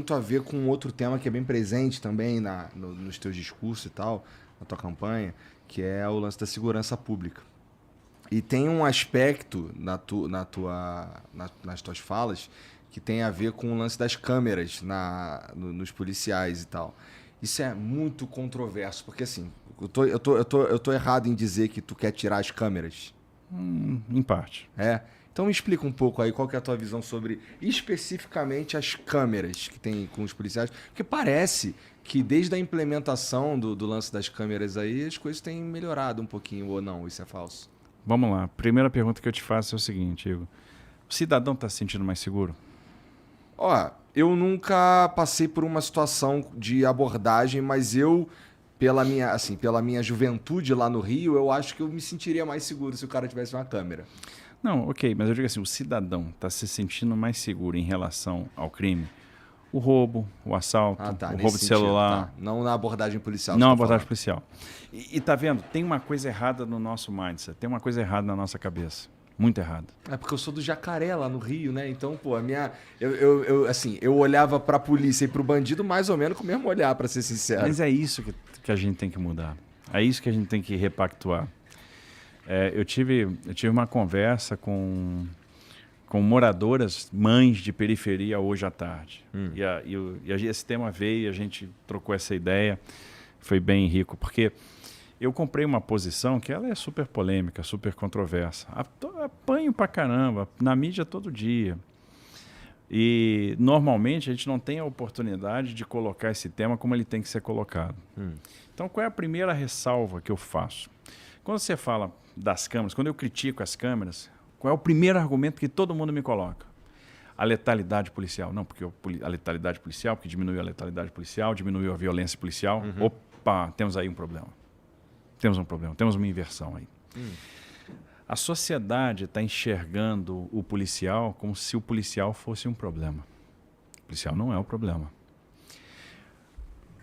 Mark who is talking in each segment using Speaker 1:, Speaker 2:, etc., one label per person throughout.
Speaker 1: muito a ver com outro tema que é bem presente também nos teus discursos e tal, na tua campanha, que é o lance da segurança pública. E tem um aspecto nas tuas falas que tem a ver com o lance das câmeras nos policiais e tal. Isso é muito controverso, porque assim, eu tô errado em dizer que tu quer tirar as câmeras.
Speaker 2: Em parte.
Speaker 1: Então me explica um pouco aí qual que é a tua visão sobre especificamente as câmeras que tem com os policiais, porque parece que desde a implementação do lance das câmeras aí, as coisas têm melhorado um pouquinho, ou não, isso é falso?
Speaker 2: Vamos lá. Primeira pergunta que eu te faço é o seguinte, Igor. O cidadão está se sentindo mais seguro?
Speaker 1: Ó, eu nunca passei por uma situação de abordagem, mas pela minha juventude lá no Rio, eu acho que eu me sentiria mais seguro se o cara tivesse uma câmera.
Speaker 2: Não, ok, mas eu digo assim, o cidadão está se sentindo mais seguro em relação ao crime? O roubo, o assalto, o roubo de celular.
Speaker 1: Tá. Não na abordagem policial.
Speaker 2: Não na abordagem policial. E tá vendo? Tem uma coisa errada no nosso mindset, tem uma coisa errada na nossa cabeça. Muito errada.
Speaker 1: É porque eu sou do Jacaré lá no Rio, né? Então, pô, eu olhava pra polícia e pro bandido mais ou menos com o mesmo olhar, pra ser sincero.
Speaker 2: Mas é isso que a gente tem que mudar. É isso que a gente tem que repactuar. Eu tive uma conversa com moradoras, mães de periferia hoje à tarde. E esse tema veio e a gente trocou essa ideia. Foi bem rico, porque eu comprei uma posição que ela é super polêmica, super controversa. Apanho pra caramba, na mídia todo dia. E normalmente a gente não tem a oportunidade de colocar esse tema como ele tem que ser colocado. Então qual é a primeira ressalva que eu faço? Quando você fala das câmeras, quando eu critico as câmeras, qual é o primeiro argumento que todo mundo me coloca? A letalidade policial. Não, porque a letalidade policial, porque diminuiu a letalidade policial, diminuiu a violência policial. Opa, temos aí um problema. Temos um problema, temos uma inversão aí. A sociedade está enxergando o policial como se o policial fosse um problema. O policial não é o problema.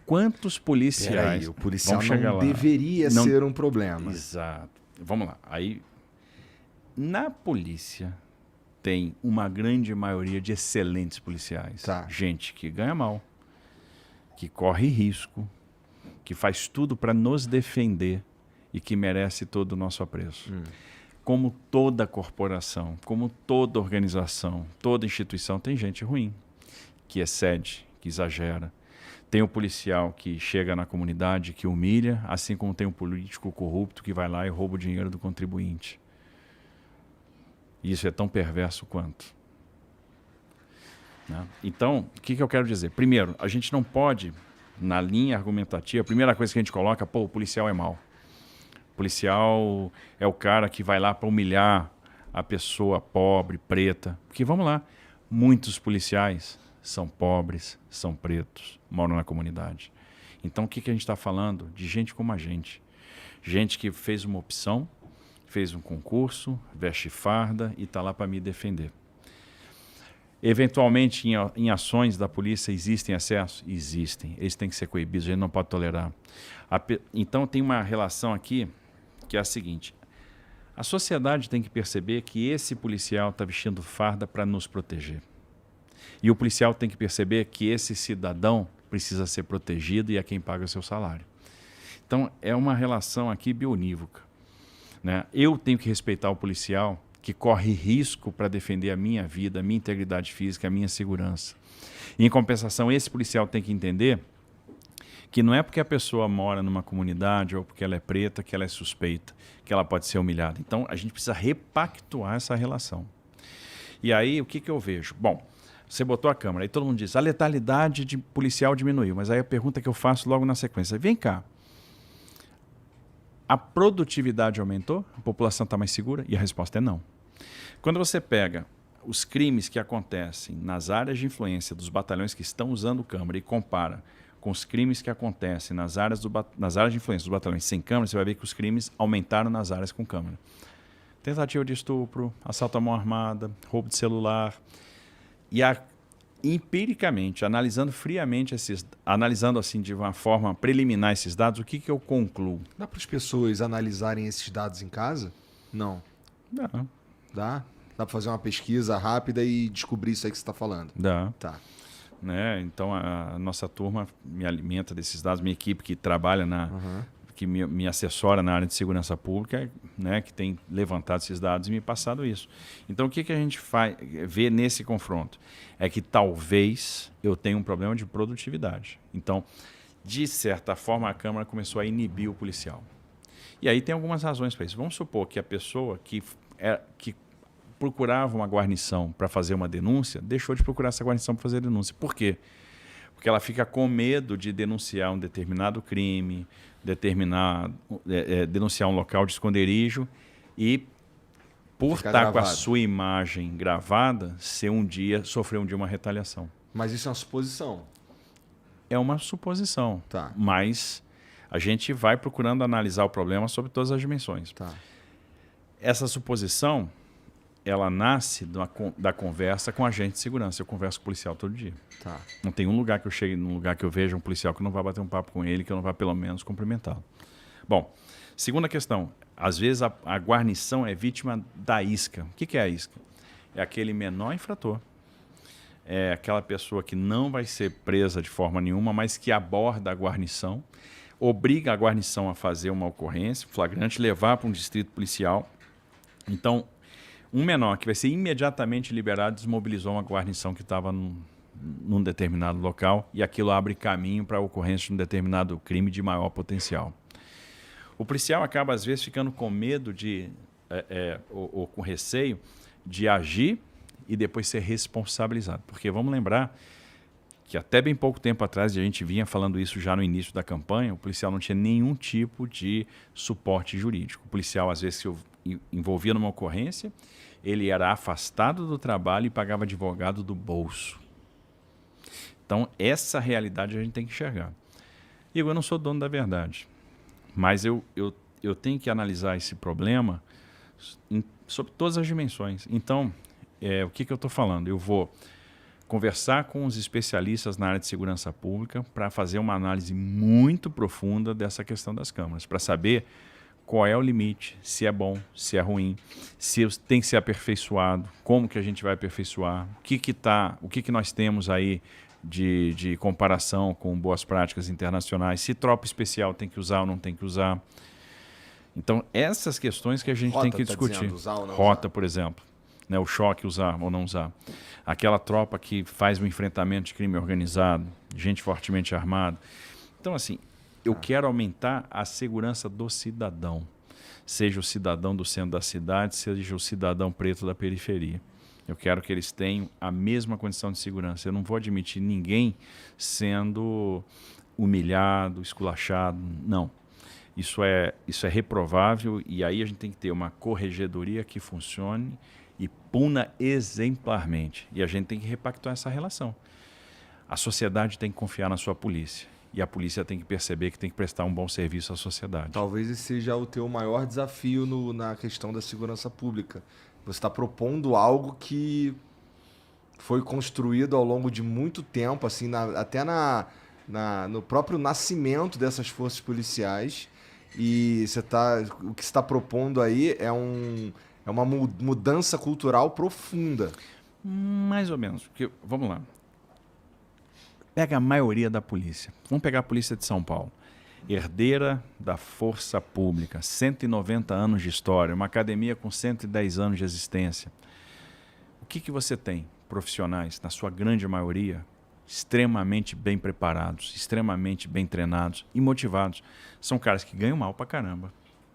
Speaker 2: Quantos policiais...
Speaker 1: Peraí, o policial não deveria ser um problema.
Speaker 2: Exato. Vamos lá. Aí, na polícia, tem uma grande maioria de excelentes policiais.
Speaker 1: Tá.
Speaker 2: Gente que ganha mal, que corre risco, que faz tudo para nos defender e que merece todo o nosso apreço. Como toda corporação, como toda organização, toda instituição, tem gente ruim, que excede, que exagera. Tem o policial que chega na comunidade, que humilha, assim como tem o político corrupto que vai lá e rouba o dinheiro do contribuinte. E isso é tão perverso quanto. Né? Então, o que eu quero dizer? Primeiro, a gente não pode, na linha argumentativa, a primeira coisa que a gente coloca, o policial é mau. O policial é o cara que vai lá para humilhar a pessoa pobre, preta. Porque, vamos lá, muitos policiais são pobres, são pretos, moram na comunidade. Então, o que a gente está falando? De gente como a gente. Gente que fez uma opção, fez um concurso, veste farda e está lá para me defender. Eventualmente, em ações da polícia, existem excessos? Existem. Eles têm que ser coibidos, a gente não pode tolerar. Então, tem uma relação aqui que é a seguinte. A sociedade tem que perceber que esse policial está vestindo farda para nos proteger. E o policial tem que perceber que esse cidadão precisa ser protegido e é quem paga o seu salário. Então, é uma relação aqui bionívoca. Né? Eu tenho que respeitar o policial que corre risco para defender a minha vida, a minha integridade física, a minha segurança. E, em compensação, esse policial tem que entender que não é porque a pessoa mora numa comunidade ou porque ela é preta que ela é suspeita, que ela pode ser humilhada. Então, a gente precisa repactuar essa relação. E aí, o que eu vejo? Bom, você botou a câmera, aí todo mundo diz, a letalidade de policial diminuiu. Mas aí a pergunta que eu faço logo na sequência, vem cá, a produtividade aumentou? A população está mais segura? E a resposta é não. Quando você pega os crimes que acontecem nas áreas de influência dos batalhões que estão usando câmera e compara com os crimes que acontecem nas áreas de influência dos batalhões sem câmera, você vai ver que os crimes aumentaram nas áreas com câmera. Tentativa de estupro, assalto à mão armada, roubo de celular. E empiricamente, analisando friamente analisando assim de uma forma preliminar esses dados, o que eu concluo?
Speaker 1: Dá para as pessoas analisarem esses dados em casa? Não.
Speaker 2: Dá.
Speaker 1: Dá? Dá para fazer uma pesquisa rápida e descobrir isso aí que você está falando?
Speaker 2: Dá.
Speaker 1: Tá.
Speaker 2: né? Então a nossa turma me alimenta desses dados, minha equipe que trabalha que me assessora na área de segurança pública, né, que tem levantado esses dados e me passado isso. Então, o que a gente vê nesse confronto? É que talvez eu tenha um problema de produtividade. Então, de certa forma, a Câmara começou a inibir o policial. E aí tem algumas razões para isso. Vamos supor que a pessoa que procurava uma guarnição para fazer uma denúncia, deixou de procurar essa guarnição para fazer a denúncia. Por quê? Porque ela fica com medo de denunciar um determinado crime, denunciar um local de esconderijo e, por estar com a sua imagem gravada, sofrer um dia uma retaliação.
Speaker 1: Mas isso é uma suposição.
Speaker 2: É uma suposição,
Speaker 1: tá.
Speaker 2: Mas a gente vai procurando analisar o problema sob todas as dimensões.
Speaker 1: Tá.
Speaker 2: Essa suposição, ela nasce da conversa com agente de segurança. Eu converso com o policial todo dia.
Speaker 1: Tá.
Speaker 2: Não tem um lugar que eu chegue, num lugar que eu veja um policial que eu não vá bater um papo com ele, que eu não vá pelo menos cumprimentá-lo. Bom, segunda questão. Às vezes a guarnição é vítima da isca. O que é a isca? É aquele menor infrator. É aquela pessoa que não vai ser presa de forma nenhuma, mas que aborda a guarnição, obriga a guarnição a fazer uma ocorrência, flagrante, levar para um distrito policial. Então, um menor que vai ser imediatamente liberado desmobilizou uma guarnição que estava num determinado local e aquilo abre caminho para a ocorrência de um determinado crime de maior potencial. O policial acaba, às vezes, ficando com medo ou com receio de agir e depois ser responsabilizado. Porque vamos lembrar que até bem pouco tempo atrás, e a gente vinha falando isso já no início da campanha, o policial não tinha nenhum tipo de suporte jurídico. O policial, às vezes, se envolvia numa ocorrência, ele era afastado do trabalho e pagava advogado do bolso. Então, essa realidade a gente tem que enxergar. E eu não sou dono da verdade, mas eu tenho que analisar esse problema sob todas as dimensões. Então, o que eu estou falando? Eu vou conversar com os especialistas na área de segurança pública para fazer uma análise muito profunda dessa questão das câmaras, para saber qual é o limite, se é bom, se é ruim, se tem que ser aperfeiçoado, como que a gente vai aperfeiçoar, o que nós temos aí de comparação com boas práticas internacionais, se tropa especial tem que usar ou não tem que usar. Então, essas questões que a gente tem que discutir.
Speaker 1: Usar ou não
Speaker 2: Rota,
Speaker 1: usar.
Speaker 2: por exemplo. Né, o choque, usar ou não usar. Aquela tropa que faz um enfrentamento de crime organizado, gente fortemente armada. Então, assim, eu quero aumentar a segurança do cidadão. Seja o cidadão do centro da cidade, seja o cidadão preto da periferia. Eu quero que eles tenham a mesma condição de segurança. Eu não vou admitir ninguém sendo humilhado, esculachado. Não. Isso é reprovável e aí a gente tem que ter uma corregedoria que funcione e puna exemplarmente. E a gente tem que repactuar essa relação. A sociedade tem que confiar na sua polícia. E a polícia tem que perceber que tem que prestar um bom serviço à sociedade.
Speaker 1: Talvez esse seja o teu maior desafio na questão da segurança pública. Você está propondo algo que foi construído ao longo de muito tempo, assim, até no próprio nascimento dessas forças policiais. E o que você está propondo aí é uma mudança cultural profunda.
Speaker 2: Mais ou menos. Porque, vamos lá. Pega a maioria da polícia. Vamos pegar a polícia de São Paulo. Herdeira da força pública, 190 anos de história, uma academia com 110 anos de existência. O que você tem? Profissionais, na sua grande maioria, extremamente bem preparados, extremamente bem treinados e motivados. São caras que ganham mal pra caramba.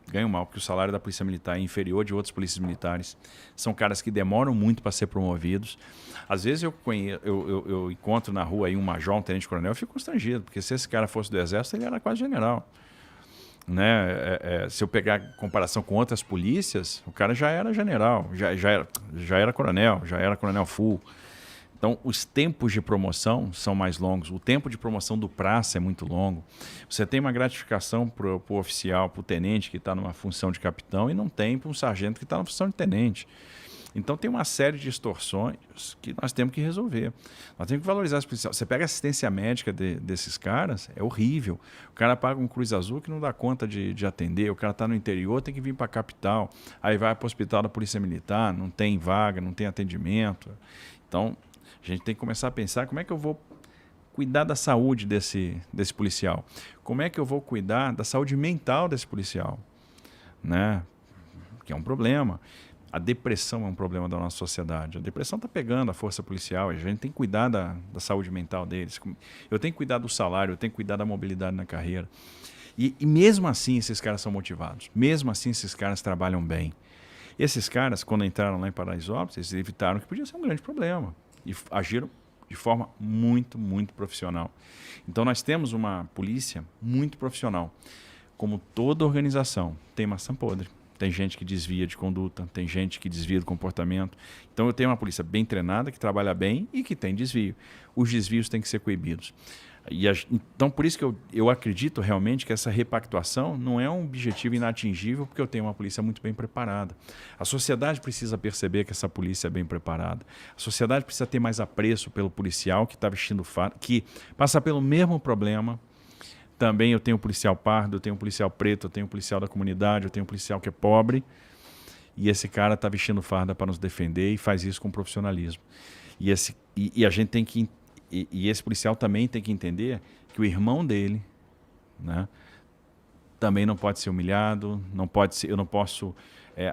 Speaker 2: Ganham mal, porque o salário da polícia militar é inferior de outras polícias militares. São caras que demoram muito para ser promovidos. Às vezes eu encontro na rua aí um major, um tenente-coronel, eu fico constrangido, porque se esse cara fosse do Exército, ele era quase general. Né? Se eu pegar comparação com outras polícias, o cara já era general, já era coronel, já era coronel full. Então, os tempos de promoção são mais longos. O tempo de promoção do praça é muito longo. Você tem uma gratificação para o oficial, para o tenente que está numa função de capitão e não tem para um sargento que está na função de tenente. Então, tem uma série de distorções que nós temos que resolver. Nós temos que valorizar os policiais. Você pega a assistência médica desses caras, é horrível. O cara paga um Cruz Azul que não dá conta de atender. O cara está no interior, tem que vir para a capital. Aí vai para o hospital da Polícia Militar, não tem vaga, não tem atendimento. Então, a gente tem que começar a pensar como é que eu vou cuidar da saúde desse policial? Como é que eu vou cuidar da saúde mental desse policial? Né? Que é um problema. A depressão é um problema da nossa sociedade. A depressão está pegando a força policial. A gente tem que cuidar da saúde mental deles. Eu tenho que cuidar do salário, eu tenho que cuidar da mobilidade na carreira. E mesmo assim esses caras são motivados. Mesmo assim esses caras trabalham bem. Esses caras, quando entraram lá em Paraisópolis, eles evitaram que podia ser um grande problema. E agiram de forma muito, muito profissional. Então nós temos uma polícia muito profissional. Como toda organização, tem maçã podre. Tem gente que desvia de conduta, tem gente que desvia do comportamento. Então eu tenho uma polícia bem treinada, que trabalha bem e que tem desvio. Os desvios têm que ser coibidos. Então por isso que eu acredito realmente que essa repactuação não é um objetivo inatingível, porque eu tenho uma polícia muito bem preparada. A sociedade precisa perceber que essa polícia é bem preparada. A sociedade precisa ter mais apreço pelo policial que está vestindo farda, que passa pelo mesmo problema. Também eu tenho um policial pardo, eu tenho um policial preto, eu tenho um policial da comunidade, eu tenho um policial que é pobre. E esse cara está vestindo farda para nos defender e faz isso com profissionalismo. E a gente tem que... E esse policial também tem que entender que o irmão dele, né, também não pode ser humilhado, não pode ser, eu não posso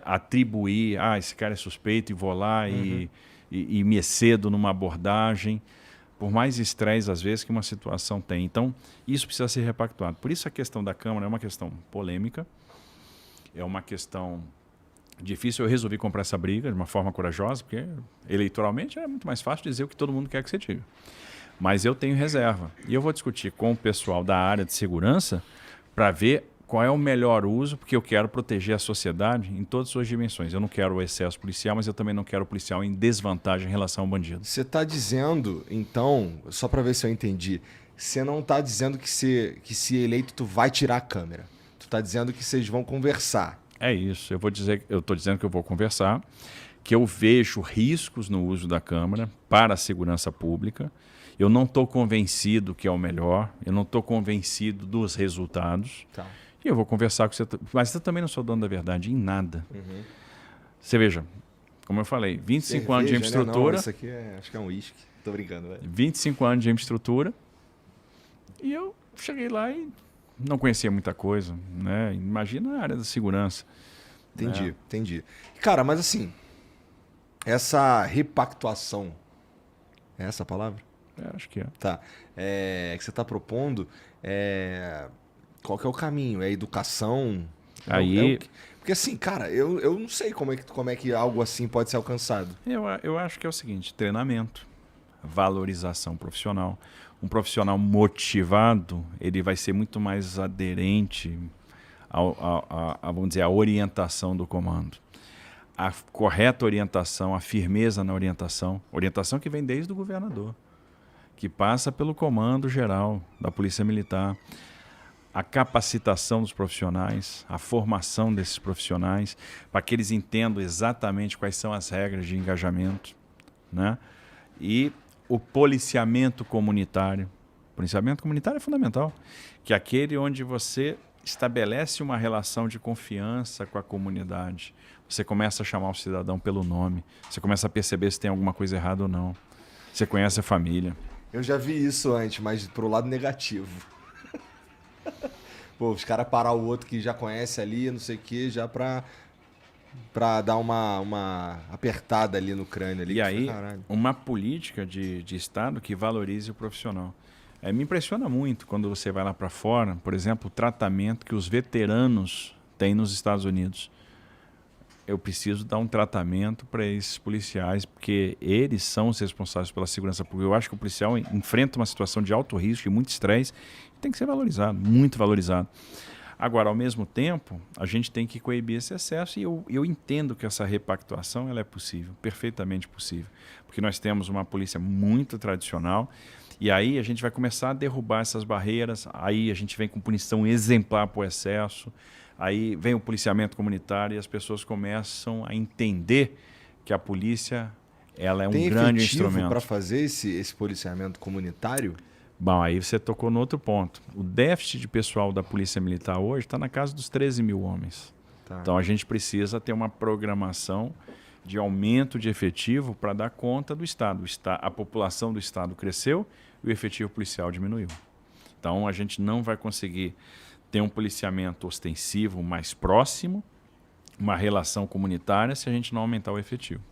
Speaker 2: atribuir, esse cara é suspeito e vou lá e me excedo numa abordagem, por mais estresse às vezes que uma situação tem. Então, isso precisa ser repactuado. Por isso a questão da Câmara é uma questão polêmica, é uma questão difícil. Eu resolvi comprar essa briga de uma forma corajosa, porque eleitoralmente é muito mais fácil dizer o que todo mundo quer que você diga. Mas eu tenho reserva. E eu vou discutir com o pessoal da área de segurança para ver qual é o melhor uso, porque eu quero proteger a sociedade em todas as suas dimensões. Eu não quero o excesso policial, mas eu também não quero o policial em desvantagem em relação ao bandido.
Speaker 1: Você está dizendo, então, só para ver se eu entendi, você não está dizendo que se eleito tu vai tirar a câmera. Tu está dizendo que vocês vão conversar.
Speaker 2: É isso. Eu estou dizendo que eu vou conversar, que eu vejo riscos no uso da câmera para a segurança pública. Eu não estou convencido que é o melhor, eu não estou convencido dos resultados.
Speaker 1: Tá.
Speaker 2: E eu vou conversar com você. Mas eu também não sou dono da verdade em nada.
Speaker 1: Uhum.
Speaker 2: Você veja, como eu falei, 25 anos de infraestrutura.
Speaker 1: Não, isso aqui acho que é um uísque. Tô brincando, velho.
Speaker 2: 25 anos de infraestrutura. E eu cheguei lá e não conhecia muita coisa, né? Imagina a área da segurança.
Speaker 1: Entendi, entendi. Cara, mas assim, essa repactuação, é essa a palavra?
Speaker 2: Acho que é.
Speaker 1: Tá. Que você está propondo, qual que é o caminho? É educação? Porque assim, cara, eu não sei como é que algo assim pode ser alcançado.
Speaker 2: Eu acho que é o seguinte, treinamento, valorização profissional. Um profissional motivado, ele vai ser muito mais aderente vamos dizer, à orientação do comando. A correta orientação, a firmeza na orientação que vem desde o governador, que passa pelo comando geral da Polícia Militar, a capacitação dos profissionais, a formação desses profissionais, para que eles entendam exatamente quais são as regras de engajamento, né? E o policiamento comunitário. O policiamento comunitário é fundamental, que é aquele onde você estabelece uma relação de confiança com a comunidade. Você começa a chamar o cidadão pelo nome, você começa a perceber se tem alguma coisa errada ou não. Você conhece a família.
Speaker 1: Eu já vi isso antes, mas pro lado negativo. Pô, os caras parar o outro que já conhece ali, não sei o que, já pra dar uma apertada ali no crânio. Ali,
Speaker 2: e aí, uma política de Estado que valorize o profissional. Me impressiona muito quando você vai lá para fora, por exemplo, o tratamento que os veteranos têm nos Estados Unidos. Eu preciso dar um tratamento para esses policiais, porque eles são os responsáveis pela segurança pública. Eu acho que o policial enfrenta uma situação de alto risco e muito estresse e tem que ser valorizado, muito valorizado. Agora, ao mesmo tempo, a gente tem que coibir esse excesso e eu entendo que essa repactuação ela é possível, perfeitamente possível, porque nós temos uma polícia muito tradicional e aí a gente vai começar a derrubar essas barreiras, aí a gente vem com punição exemplar por excesso, aí vem o policiamento comunitário e as pessoas começam a entender que a polícia ela é um grande instrumento.
Speaker 1: Tem efetivo para fazer esse policiamento comunitário?
Speaker 2: Bom, aí você tocou no outro ponto. O déficit de pessoal da Polícia Militar hoje está na casa dos 13 mil homens. Tá. Então a gente precisa ter uma programação de aumento de efetivo para dar conta do Estado. A população do Estado cresceu e o efetivo policial diminuiu. Então, a gente não vai conseguir ter um policiamento ostensivo mais próximo, uma relação comunitária, se a gente não aumentar o efetivo.